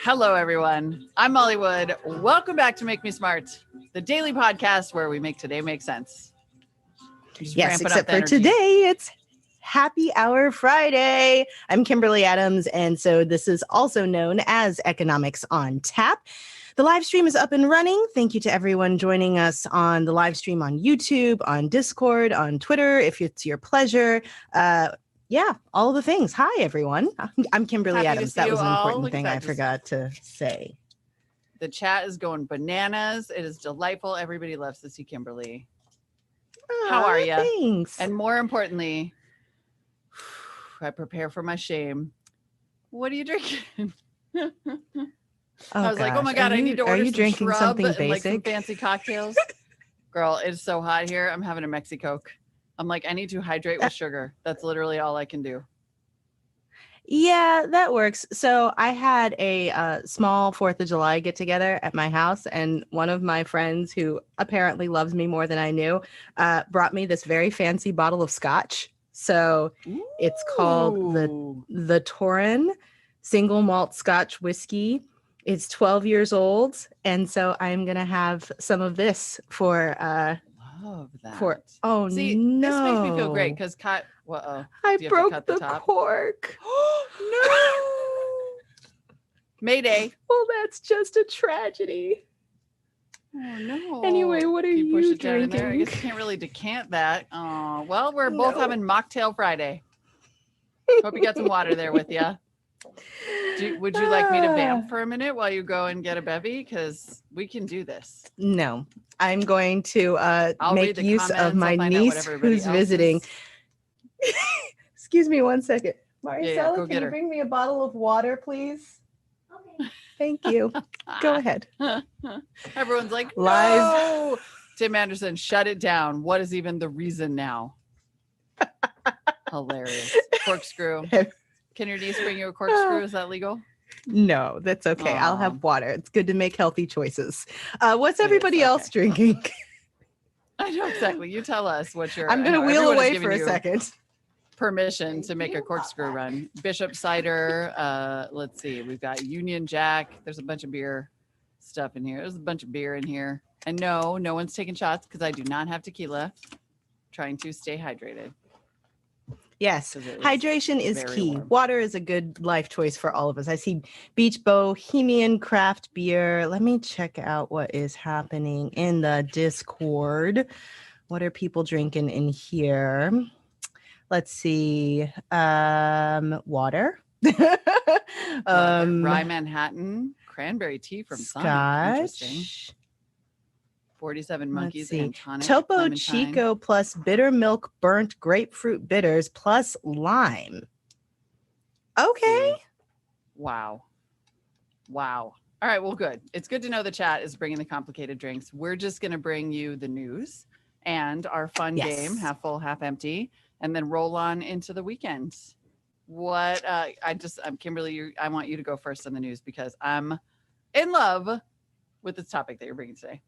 Hello, everyone. I'm Molly Wood. Welcome back to Make Me Smart, the daily podcast where we make today make sense. Yes, except for today, it's Happy Hour Friday. I'm Kimberly Adams, and so this is also known as Economics on Tap. The live stream is up and running. Thank you to everyone joining us on the live stream on YouTube, on Discord, on Twitter, if it's your pleasure. Yeah, all the things. Hi, everyone. I'm Kimberly Happy Adams. That was an important thing I just forgot to say. The chat is going bananas. It is delightful. Everybody loves to see Kimberly. How are you? Thanks. And more importantly, I prepare for my shame. What are you drinking? I was like, oh my God, I need to order some drinking shrub something and like some basic? fancy cocktails. Girl, it's so hot here. I'm having a Mexicoke. I'm like, I need to hydrate with sugar. That's literally all I can do. Yeah, that works. So I had a small 4th of July get together at my house, and one of my friends who apparently loves me more than I knew brought me this very fancy bottle of scotch. So it's called the Torrin Single Malt Scotch Whiskey. It's 12 years old, and so I'm gonna have some of this for love that. For See, this makes me feel great because I broke the cork. No. Mayday. Well, that's just a tragedy. Oh no. Anyway, what are you push it drinking? Down in there? I guess you can't really decant that. Well, we're both having Mocktail Friday. Hope you got some water there with you. Would you like me to vamp for a minute while you go and get a bevy? Because we can do this. No, I'm going to make use of my niece who's visiting. Excuse me 1 second. Maricela, can you bring me a bottle of water, please? Okay. Thank you. Go ahead. Everyone's like, live. No! Tim Anderson, shut it down. What is even the reason now? Hilarious. Corkscrew. Can your niece bring you a corkscrew? Is that legal? No, that's okay. I'll have water. It's good to make healthy choices. What's everybody else drinking? I know exactly. You tell us what you're. I'm going to wheel away for a second. Permission to make a corkscrew run. Bishop cider. Let's see. We've got Union Jack. There's a bunch of beer stuff in here. There's a bunch of beer in here. And no one's taking shots because I do not have tequila. Trying to stay hydrated. Yes, hydration is key. Warm. Water is a good life choice for all of us. I see Beach Bohemian craft beer. Let me check out what is happening in the Discord. What are people drinking in here? Let's see. Water. Rye Manhattan, cranberry tea from Sun. Interesting. 47 monkeys and tonic. Topo Clementine. Chico plus bitter milk burnt grapefruit bitters plus lime. Okay. Wow. All right, well, good. It's good to know the chat is bringing the complicated drinks. We're just going to bring you the news and our fun game, half full, half empty, and then roll on into the weekend. I'm Kimberly, I want you to go first on the news because I'm in love with this topic that you're bringing today.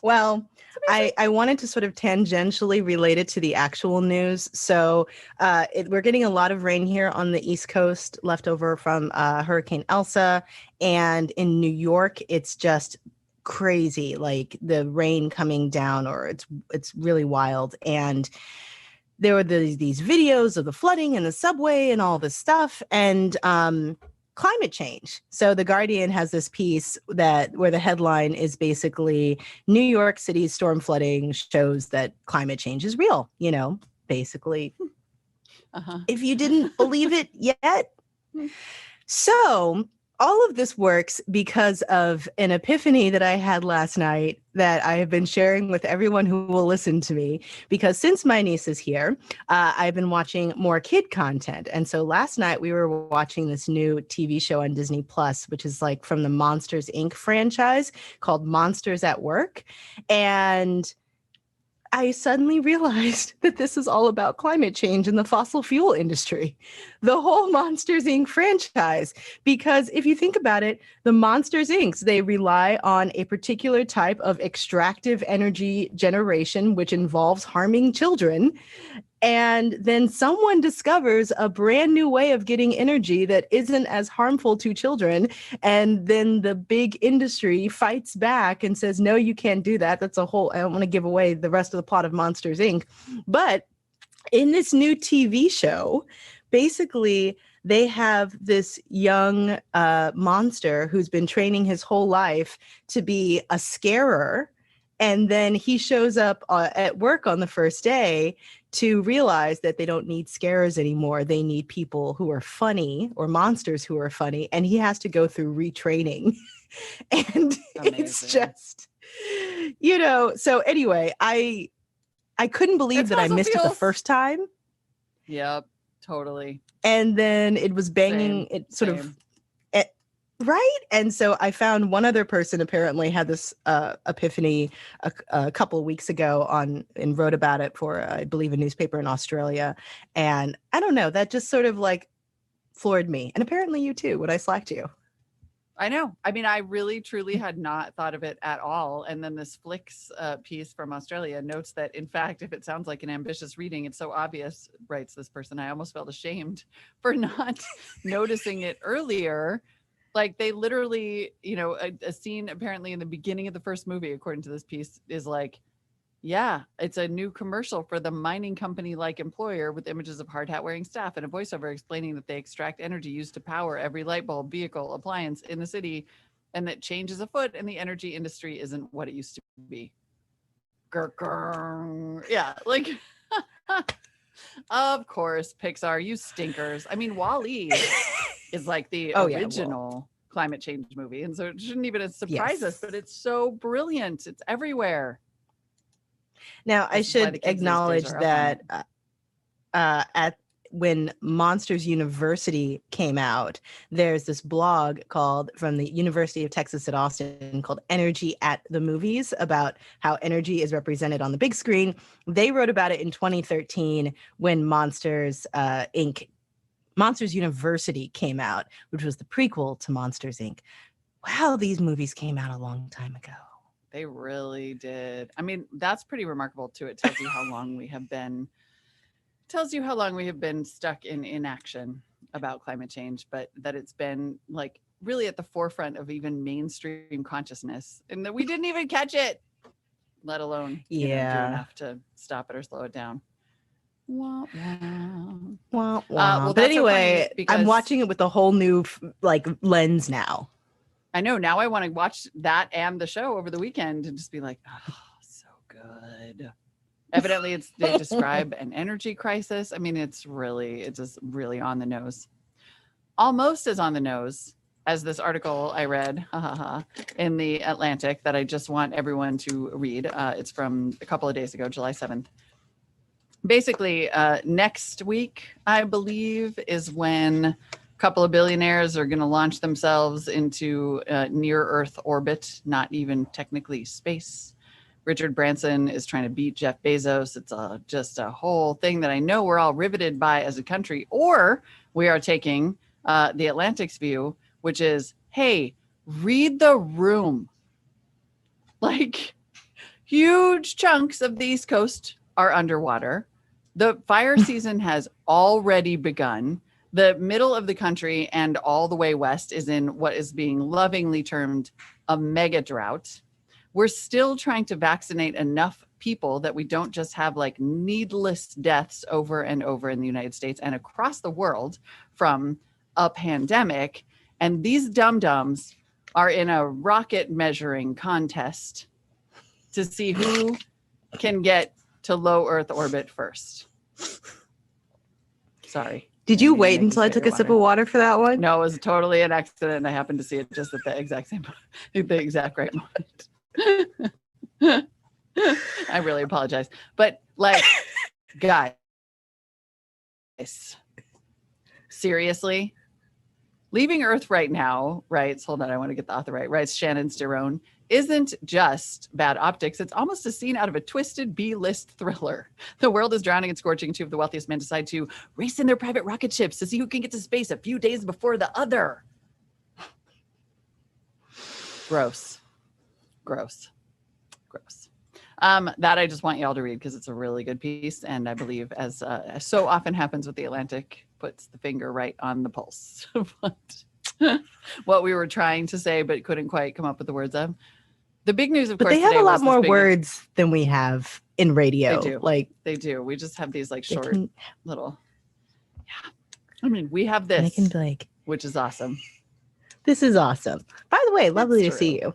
Well, I wanted to sort of tangentially relate it to the actual news. So we're getting a lot of rain here on the East Coast, left over from Hurricane Elsa. And in New York, it's just crazy, like the rain coming down, or it's really wild. And there were these videos of the flooding in the subway and all this stuff. And climate change. So The Guardian has this piece where the headline is basically New York City's storm flooding shows that climate change is real, basically. If you didn't believe it yet. So all of this works because of an epiphany that I had last night that I have been sharing with everyone who will listen to me, because since my niece is here, I've been watching more kid content. And so last night we were watching this new TV show on Disney Plus, which is like from the Monsters, Inc. franchise called Monsters at Work. And I suddenly realized that this is all about climate change in the fossil fuel industry, the whole Monsters, Inc. franchise. Because if you think about it, the Monsters, Inc., they rely on a particular type of extractive energy generation, which involves harming children. And then someone discovers a brand new way of getting energy that isn't as harmful to children. And then the big industry fights back and says, no, you can't do that. That's a whole, I don't want to give away the rest of the plot of Monsters, Inc. But in this new TV show, basically, they have this young monster who's been training his whole life to be a scarer. And then he shows up at work on the first day to realize that they don't need scarers anymore. They need people who are funny or monsters who are funny. And he has to go through retraining. And it's just, so anyway, I couldn't believe that I missed it the first time. Yep, totally. And then it was banging, right? And so I found one other person apparently had this epiphany a couple of weeks ago and wrote about it for, I believe, a newspaper in Australia. And I don't know, that just sort of like floored me. And apparently you too, when I slacked you. I know. I mean, I really, truly had not thought of it at all. And then this Flicks piece from Australia notes that, in fact, if it sounds like an ambitious reading, it's so obvious, writes this person. I almost felt ashamed for not noticing it earlier. Like they literally, a scene apparently in the beginning of the first movie, according to this piece, is like, yeah, it's a new commercial for the mining company-like employer with images of hard hat wearing staff and a voiceover explaining that they extract energy used to power every light bulb, vehicle, appliance in the city, and that change is afoot and the energy industry isn't what it used to be. Yeah, like, of course, Pixar, you stinkers. I mean, WALL-E is like the original climate change movie, and so it shouldn't even surprise us, but it's so brilliant. It's everywhere. Now, I should acknowledge that when Monsters University came out, there's this blog from the University of Texas at Austin called Energy at the Movies about how energy is represented on the big screen. They wrote about it in 2013 when Monsters University came out, which was the prequel to Monsters, Inc. Wow, these movies came out a long time ago. They really did. I mean, that's pretty remarkable too. It tells you how long we have been stuck in inaction about climate change, but that it's been like really at the forefront of even mainstream consciousness, and that we didn't even catch it, let alone do enough to stop it or slow it down. Wah, wah. Well, but anyway, so I'm watching it with a whole new lens now. I know. Now I want to watch that and the show over the weekend and just be like, oh, so good. Evidently, they describe an energy crisis. I mean, it's just really on the nose. Almost as on the nose as this article I read in the Atlantic that I just want everyone to read. It's from a couple of days ago, July 7th. Basically, next week, I believe, is when couple of billionaires are going to launch themselves into near Earth orbit, not even technically space. Richard Branson is trying to beat Jeff Bezos. It's just a whole thing that I know we're all riveted by as a country, or we are taking the Atlantic's view, which is, hey, read the room. Like, huge chunks of the East Coast are underwater. The fire season has already begun. The middle of the country and all the way west is in what is being lovingly termed a mega drought. We're still trying to vaccinate enough people that we don't just have like needless deaths over and over in the United States and across the world from a pandemic. And these dum-dums are in a rocket measuring contest to see who can get to low Earth orbit first. Sorry. Did you wait until I took a sip of water for that one? No, it was totally an accident. I happened to see it just at the exact right moment. I really apologize. But like, guys, seriously, leaving Earth right now, writes, hold on, I want to get the author right, writes Shannon Sterone, isn't just bad optics. It's almost a scene out of a twisted B-list thriller. The world is drowning and scorching. Two of the wealthiest men decide to race in their private rocket ships to see who can get to space a few days before the other. Gross. That I just want y'all to read because it's a really good piece. And I believe, as so often happens with The Atlantic, puts the finger right on the pulse of what we were trying to say, but couldn't quite come up with the words of. The big news, of But course, they have today a was lot this more big- words than we have in radio. They do. Like They do. We just have these like they short can, little. Yeah. I mean, we have and they this, can be like, which is awesome. this is awesome. By the way, lovely to true. see you.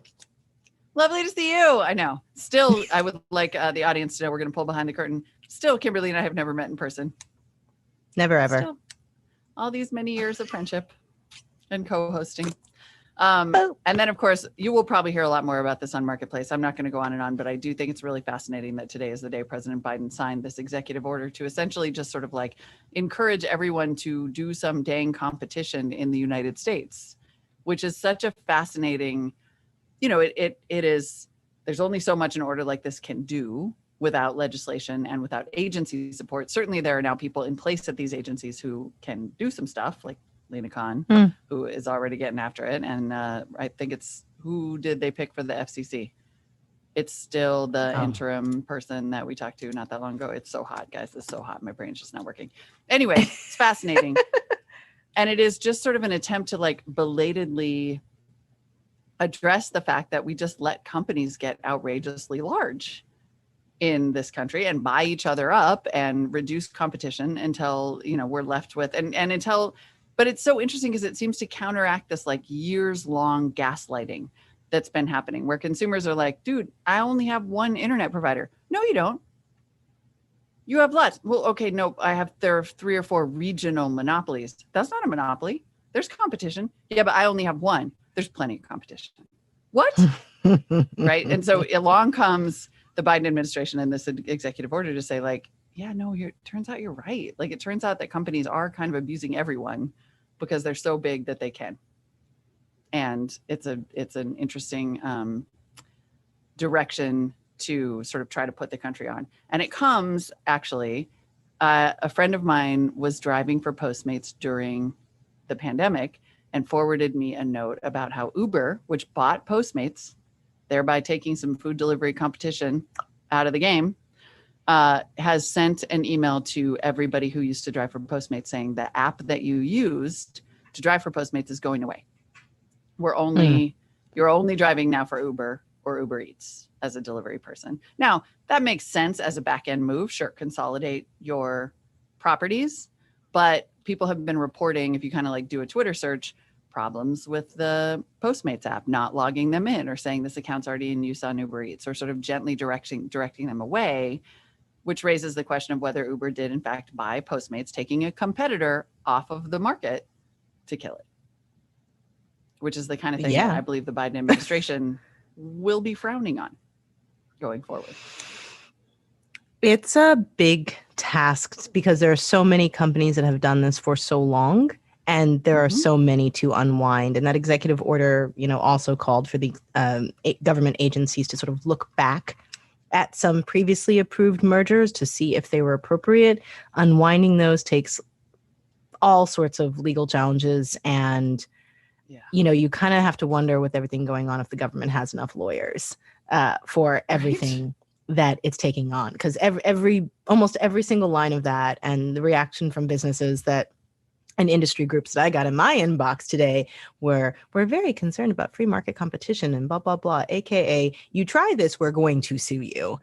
Lovely to see you. I know. Still, I would like the audience to know we're going to pull behind the curtain. Still, Kimberly and I have never met in person. Never ever. Still, all these many years of friendship and co-hosting. Oh. And then, of course, you will probably hear a lot more about this on Marketplace. I'm not going to go on and on, but I do think it's really fascinating that today is the day President Biden signed this executive order to essentially just sort of like encourage everyone to do some dang competition in the United States, which is such a fascinating, it is, there's only so much an order like this can do without legislation and without agency support. Certainly there are now people in place at these agencies who can do some stuff, like Lena Khan, who is already getting after it. And I think it's, who did they pick for the FCC? It's still the interim person that we talked to not that long ago. It's so hot, guys. It's so hot. My brain's just not working. Anyway, it's fascinating. And it is just sort of an attempt to like belatedly address the fact that we just let companies get outrageously large in this country and buy each other up and reduce competition until, we're left with, and until, but it's so interesting because it seems to counteract this like years long gaslighting that's been happening where consumers are like, dude, I only have one internet provider. No, you don't. You have lots. Well, okay, no, there are 3 or 4 regional monopolies. That's not a monopoly. There's competition. Yeah, but I only have one. There's plenty of competition. What? Right. And so along comes the Biden administration and this executive order to say like, yeah, no, turns out you're right. Like it turns out that companies are kind of abusing everyone because they're so big that they can. And it's an interesting direction to sort of try to put the country on. And it comes actually, a friend of mine was driving for Postmates during the pandemic and forwarded me a note about how Uber, which bought Postmates, thereby taking some food delivery competition out of the game, has sent an email to everybody who used to drive for Postmates saying the app that you used to drive for Postmates is going away. You're only driving now for Uber or Uber Eats as a delivery person. Now, that makes sense as a back-end move. Sure, consolidate your properties, but people have been reporting, if you kind of like do a Twitter search, problems with the Postmates app, not logging them in or saying this account's already in use on Uber Eats, or sort of gently directing them away, which raises the question of whether Uber did in fact buy Postmates, taking a competitor off of the market to kill it, which is the kind of thing that I believe the Biden administration will be frowning on going forward. It's a big task because there are so many companies that have done this for so long. And there are so many to unwind. And that executive order, also called for the government agencies to sort of look back at some previously approved mergers to see if they were appropriate. Unwinding those takes all sorts of legal challenges. And, you kind of have to wonder with everything going on if the government has enough lawyers for everything that it's taking on. Because almost every single line of that and the reaction from businesses and industry groups that I got in my inbox today we're very concerned about free market competition and blah, blah, blah, AKA you try this, we're going to sue you.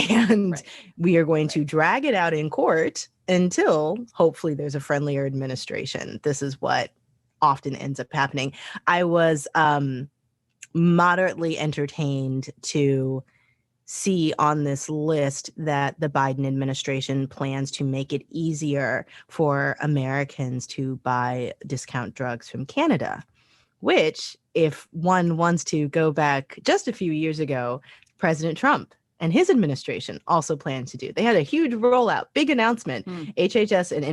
And we are going to drag it out in court until hopefully there's a friendlier administration. This is what often ends up happening. I was moderately entertained to see on this list that the Biden administration plans to make it easier for Americans to buy discount drugs from Canada, which, if one wants to go back just a few years ago, President Trump and his administration also planned to do. They had a huge rollout, big announcement. HHS and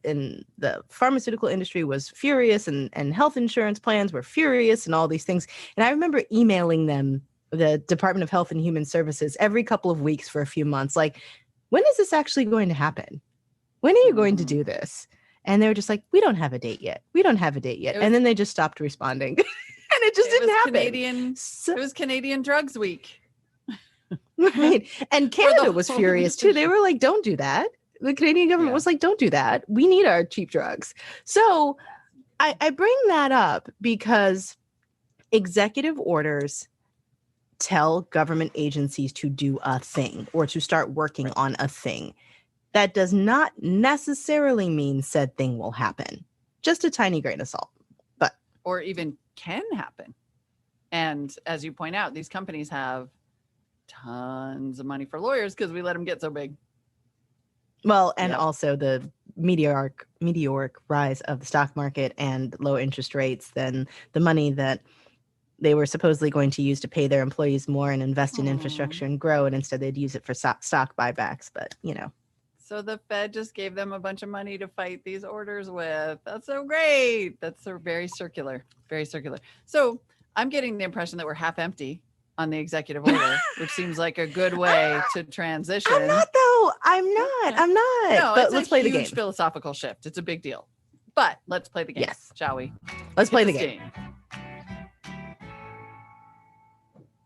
in the pharmaceutical industry was furious, and health insurance plans were furious, and all these things. And I remember emailing them, the Department of Health and Human Services, every couple of weeks for a few months. Like, when is this actually going to happen? When are you going to do this? And they were just like, we don't have a date yet. We don't have a date yet. And then they just stopped responding. And it just didn't happen. It was Canadian Drugs Week. Right. And the Canada was whole furious too. They decision. were like, don't do that. The Canadian government Yeah. was like, don't do that. We need our cheap drugs. So I bring that up because executive orders tell government agencies to do a thing or to start working Right. on a thing. That does not necessarily mean said thing will happen. Just a tiny grain of salt. But Or even can happen. And as you point out, these companies have tons of money for lawyers because we let them get so big. well, and Yep. also the meteoric rise of the stock market and low interest rates, then the money that they were supposedly going to use to pay their employees more and invest in infrastructure and grow, and instead they'd use it for stock buybacks. But So the Fed just gave them a bunch of money to fight these orders with. That's so great. That's so very circular, very circular. So I'm getting the impression that we're half empty on the executive order, which seems like a good way to transition. I'm not though. I'm not. No, But it's let's a play the huge game. philosophical shift. It's a big deal. But let's play the game, Yes. shall we? Let's play the this game.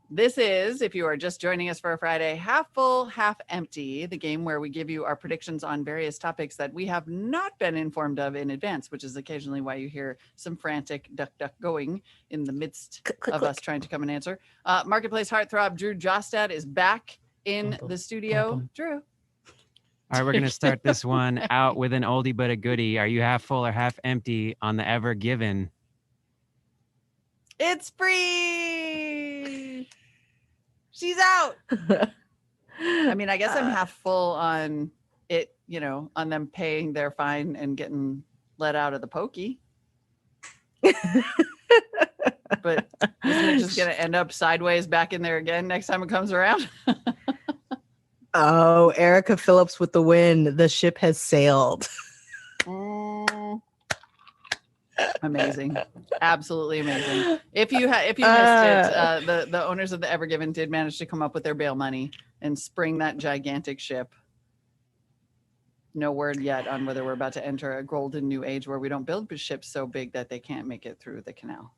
This is, if you are just joining us for a Friday, half full, half empty, the game where we give you our predictions on various topics that we have not been informed of in advance, which is occasionally why you hear some frantic duck going in the midst of us trying to come and answer. Marketplace heartthrob Drew Jostad is back in the studio. Drew. All right, we're going to start this one out with an oldie but a goodie. Are you half full or half empty on the Ever Given? It's free. She's out. I mean, I guess I'm half full on it, on them paying their fine and getting let out of the pokey. But isn't it just going to end up sideways back in there again next time it comes around? Oh, Erica Phillips with the win. The ship has sailed. Amazing. Absolutely amazing. If you missed it, the owners of the Ever Given did manage to come up with their bail money and spring that gigantic ship. No word yet on whether we're about to enter a golden new age where we don't build ships so big that they can't make it through the canal.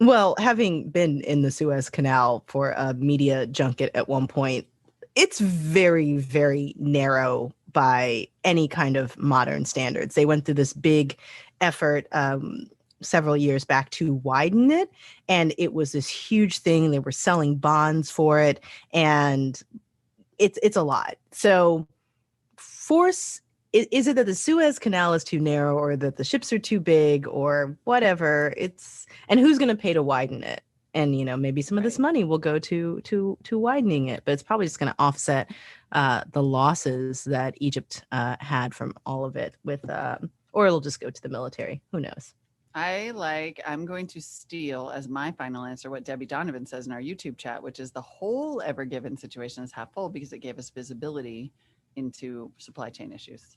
Well, having been in the Suez Canal for a media junket at one point, it's very, very narrow by any kind of modern standards. They went through this big effort several years back to widen it, and it was this huge thing. They were selling bonds for it, and it's a lot. So is it that the Suez Canal is too narrow, or that the ships are too big, or whatever? And who's going to pay to widen it? And maybe some of this money will go to widening it, but it's probably just going to offset the losses that Egypt had from all of it, or it'll just go to the military. Who knows? I'm going to steal as my final answer what Debbie Donovan says in our YouTube chat, which is the whole Ever Given situation is half full because it gave us visibility into supply chain issues.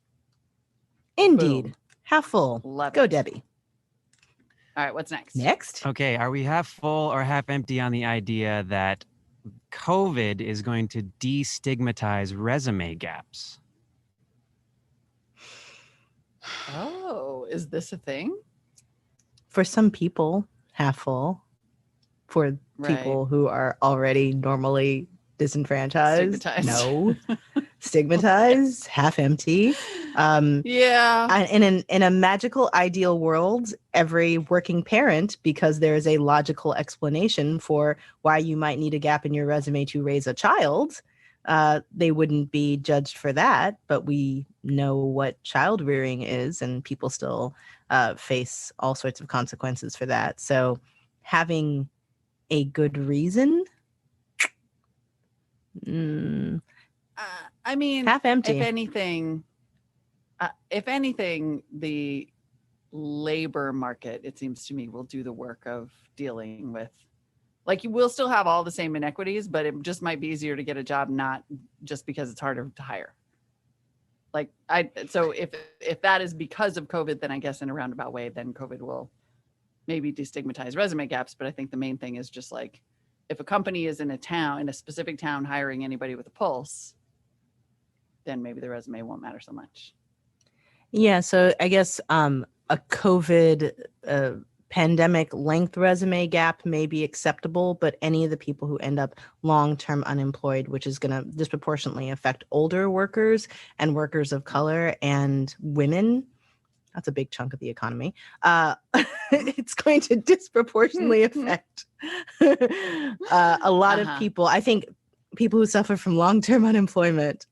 Indeed. Boom. Half full. Love Go, it. Debbie. All right, what's next? Okay, are we half full or half empty on the idea that COVID is going to destigmatize resume gaps? Oh, is this a thing? For some people, half full. For people who are already normally disenfranchised, Stigmatized. no. Stigmatized, half empty. Yeah. In a magical ideal world, every working parent, because there is a logical explanation for why you might need a gap in your resume to raise a child, they wouldn't be judged for that. But we know what child rearing is, and people still face all sorts of consequences for that. So having a good reason, I mean, half empty. If anything, the labor market, it seems to me, will do the work of dealing with, like, you will still have all the same inequities, but it just might be easier to get a job, not just because it's harder to hire. So if that is because of COVID, then I guess in a roundabout way, then COVID will maybe destigmatize resume gaps. But I think the main thing is just like, if a company is in a specific town, hiring anybody with a pulse, then maybe the resume won't matter so much. Yeah, so I guess a COVID pandemic length resume gap may be acceptable, but any of the people who end up long-term unemployed, which is going to disproportionately affect older workers and workers of color and women, that's a big chunk of the economy. It's going to disproportionately affect a lot of people. I think people who suffer from long-term unemployment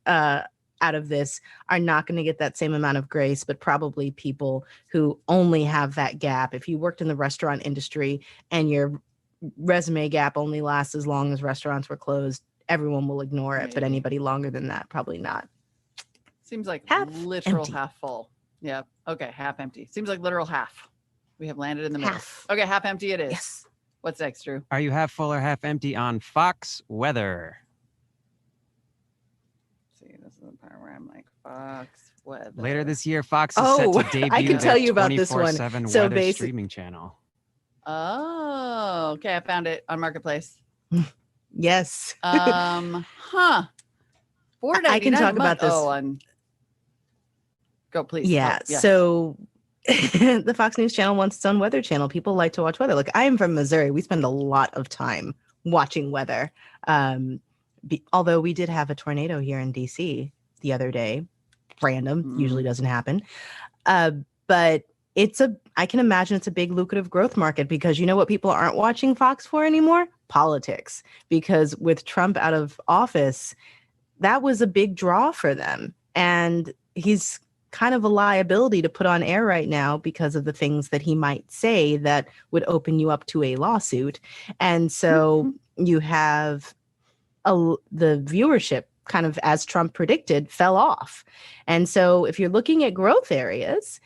out of this are not going to get that same amount of grace, but probably people who only have that gap. If you worked in the restaurant industry and your resume gap only lasts as long as restaurants were closed, everyone will ignore it. But anybody longer than that, probably not. Seems like half literal empty. half full. Yep. Okay, half empty. Seems like literal half. We have landed in the middle. Half. Okay, half empty it is. Yes. What's next, Drew? Are you half full or half empty on Fox weather? See, this is the part where I'm like, Fox weather. Later this year, Fox is set to debut I can tell their you about this one. 24/7 So weather streaming channel. Oh, okay. I found it on Marketplace. Yes. $4.99 I can talk a month. about this. Oh, go please. Yeah. Oh, yes. So the Fox News channel wants its own weather channel. People like to watch weather. Like, I am from Missouri. We spend a lot of time watching weather. Although we did have a tornado here in DC the other day. Random, usually doesn't happen. But I can imagine it's a big lucrative growth market, because you know what people aren't watching Fox for anymore? Politics. Because with Trump out of office, that was a big draw for them. And he's kind of a liability to put on air right now because of the things that he might say that would open you up to a lawsuit. And so you have the viewership, kind of as Trump predicted, fell off. And so if you're looking at growth areas,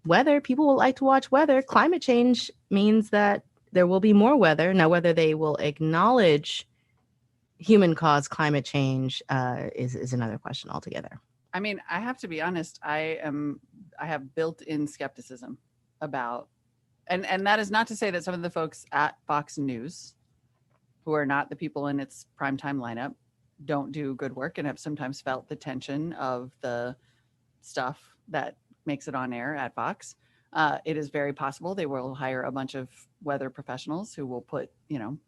weather, people will like to watch weather. Climate change means that there will be more weather. Now, whether they will acknowledge human caused climate change is another question altogether. I mean, I have to be honest. I have built-in skepticism about, and that is not to say that some of the folks at Fox News, who are not the people in its primetime lineup, don't do good work and have sometimes felt the tension of the stuff that makes it on air at Fox. It is very possible they will hire a bunch of weather professionals who will put,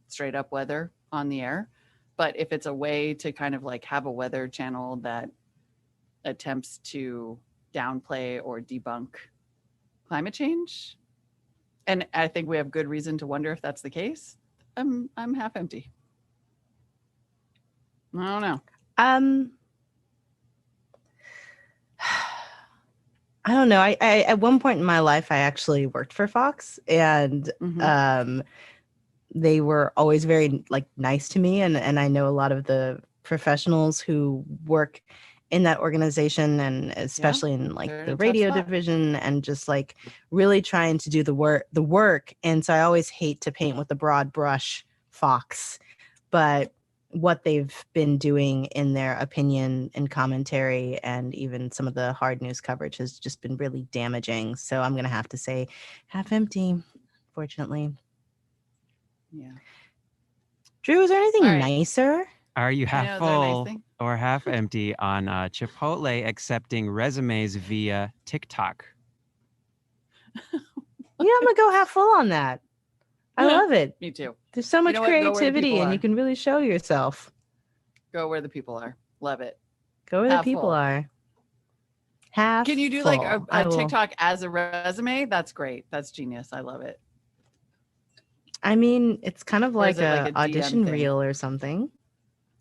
straight up weather on the air. But if it's a way to kind of like have a weather channel that attempts to downplay or debunk climate change, and I think we have good reason to wonder if that's the case, I'm half empty. I don't know. I don't know. I at one point in my life, I actually worked for Fox, and they were always very nice to me, and I know a lot of the professionals who work in that organization, and especially in the radio division, and just really trying to do the work. And so I always hate to paint with the broad brush Fox, but what they've been doing in their opinion and commentary, and even some of the hard news coverage, has just been really damaging. So I'm going to have to say half empty, fortunately. Yeah. Drew, is there anything nicer? Are you half full or half empty on Chipotle accepting resumes via TikTok? I'm going to go half full on that. I love it. Me too. There's so much creativity, and you can really show yourself. Go where the people are. Love it. Go where the people are. Half. Can you do full. a TikTok as a resume? That's great. That's genius. I love it. I mean, it's kind of like a audition DM reel or something.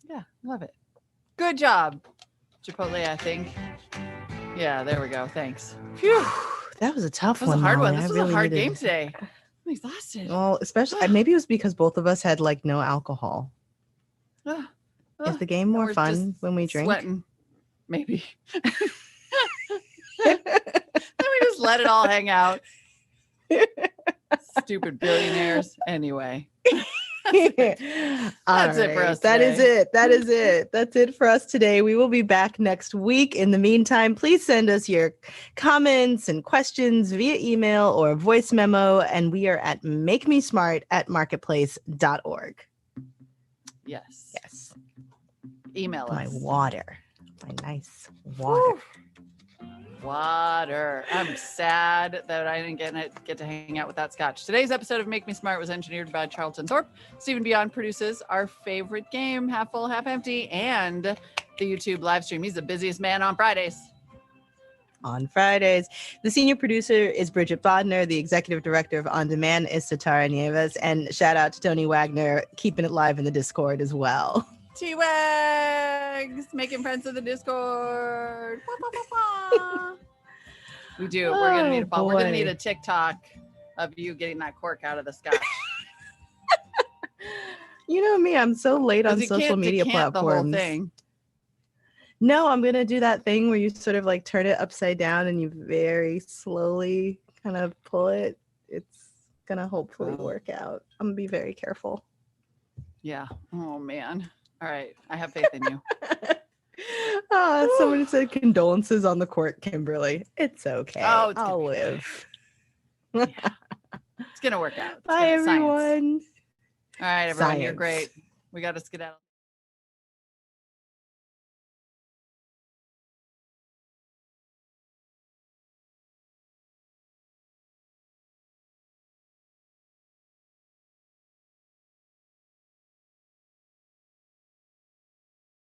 Yeah, love it. Good job, Chipotle, I think. Yeah, there we go. Thanks. Phew. That was a tough one. That was a hard one. This was a hard game today. I'm exhausted. Well, especially maybe it was because both of us had no alcohol. Is the game more fun when we drink? Sweating. Maybe. Then we just let it all hang out. Stupid billionaires. Anyway. That's it for us today. That is it. That's it for us today. We will be back next week. In the meantime, please send us your comments and questions via email or voice memo, and we are at makemesmart@marketplace.org. Yes. Email us. My water. My nice water. Woo. Water. I'm sad that I didn't get to hang out with that scotch. Today's episode of Make Me Smart was engineered by Charlton Thorpe. Stephen Beyond produces our favorite game, Half Full, Half Empty, and the YouTube live stream. He's the busiest man on Fridays. On Fridays. The senior producer is Bridget Bodner. The executive director of On Demand is Satara Nieves. And shout out to Tony Wagner, keeping it live in the Discord as well. T-Wags, making friends in the Discord. Wah, wah, wah, wah. We do. We're gonna need Oh, we're gonna boy. need a TikTok of you getting that cork out of the scotch. You know me, I'm so late on 'Cause you social can't media decant the whole platforms. thing. No, I'm gonna do that thing where you sort of like turn it upside down and you very slowly kind of pull it. It's gonna hopefully Oh. work out. I'm gonna be very careful. Yeah. Oh man. All right. I have faith in you. Someone said condolences on the court, Kimberly. It's okay. Oh, it's gonna I'll be live. It's gonna work out. It's Bye, gonna- science. everyone. All right, everyone. You're Science. great. We got to skedaddle.